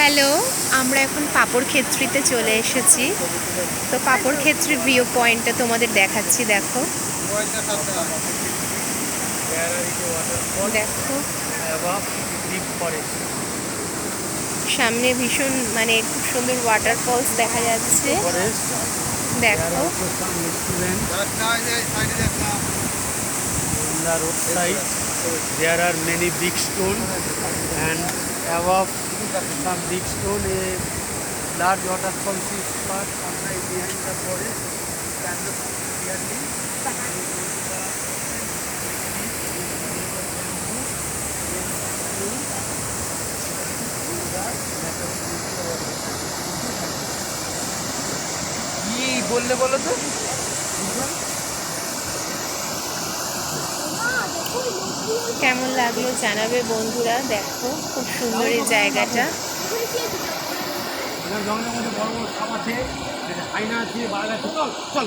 Hello, আমরা এখন পাপড়ক্ষেত্রীতে চলে এসেছি। তো পাপড়ক্ষেত্রীর ভিউ পয়েন্টটা তোমাদের দেখাচ্ছি। দেখো দেখো সামনে ভীষণ খুব সুন্দর ওয়াটারফলস দেখা যাচ্ছে। দেখো On the roadside, there are many big stones, and above some big stone, a large waterfall is passed outside behind the forest. Can the clearly. কি বললে বলো তো? কেমন লাগলো জানাবে বন্ধুরা। দেখো খুব সুন্দর এই জায়গাটা। জঙ্গলের মধ্যে বড় বড় সাপ আছে, আয়না আছে, বাঘ আছে, চল চল।